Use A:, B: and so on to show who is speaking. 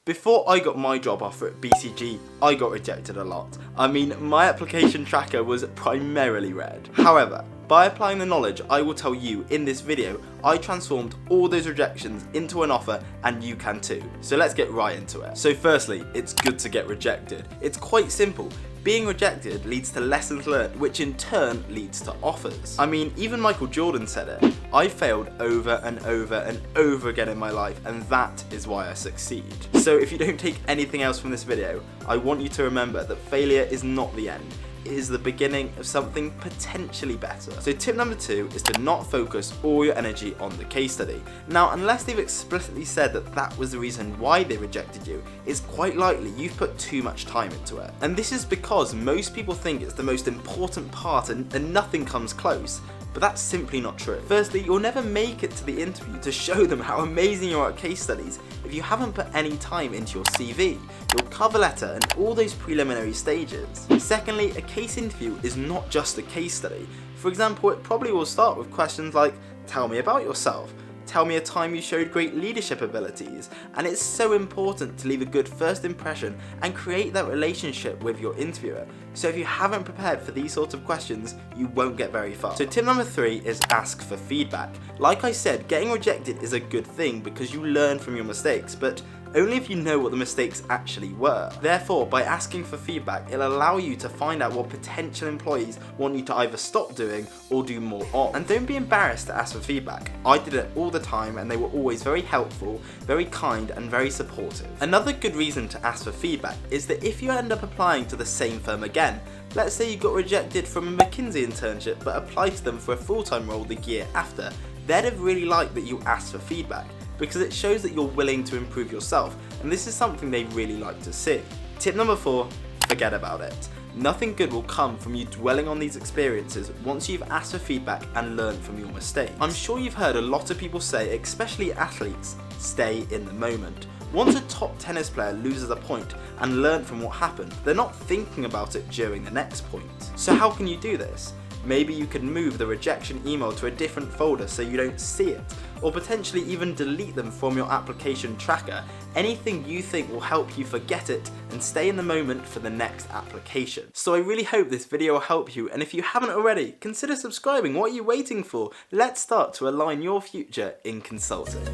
A: Before I got my job offer at BCG, I got rejected a lot. I mean, my application tracker was primarily red. However, by applying the knowledge I will tell you in this video, I transformed all those rejections into an offer, and you can too. So let's get right into it. So firstly, it's good to get rejected. It's quite simple. Being rejected leads to lessons learned, which in turn leads to offers. I mean, even Michael Jordan said it. I failed over and over and over again in my life, and that is why I succeed. So if you don't take anything else from this video, I want you to remember that failure is not the end. It is the beginning of something potentially better. So tip number 2 is to not focus all your energy on the case study. Now, unless they've explicitly said that that was the reason why they rejected you, it's quite likely you've put too much time into it. And this is because most people think it's the most important part and nothing comes close. But that's simply not true. Firstly, you'll never make it to the interview to show them how amazing you are at case studies if you haven't put any time into your CV, your cover letter, and all those preliminary stages. Secondly, a case interview is not just a case study. For example, it probably will start with questions like, tell me about yourself. Tell me a time you showed great leadership abilities. And it's so important to leave a good first impression and create that relationship with your interviewer. So if you haven't prepared for these sorts of questions, you won't get very far. So tip number 3 is ask for feedback. Like I said, getting rejected is a good thing because you learn from your mistakes, but only if you know what the mistakes actually were. Therefore, by asking for feedback, it'll allow you to find out what potential employees want you to either stop doing or do more of. And don't be embarrassed to ask for feedback. I did it all the time, and they were always very helpful, very kind, and very supportive. Another good reason to ask for feedback is that if you end up applying to the same firm again, let's say you got rejected from a McKinsey internship but applied to them for a full-time role the year after, they'd have really liked that you asked for feedback, because it shows that you're willing to improve yourself, and this is something they really like to see. Tip number 4, forget about it. Nothing good will come from you dwelling on these experiences once you've asked for feedback and learned from your mistakes. I'm sure you've heard a lot of people say, especially athletes, stay in the moment. Once a top tennis player loses a point and learned from what happened, they're not thinking about it during the next point. So how can you do this? Maybe you can move the rejection email to a different folder so you don't see it, or potentially even delete them from your application tracker. Anything you think will help you forget it and stay in the moment for the next application. So I really hope this video will help you, and if you haven't already, consider subscribing. What are you waiting for? Let's start to align your future in consulting.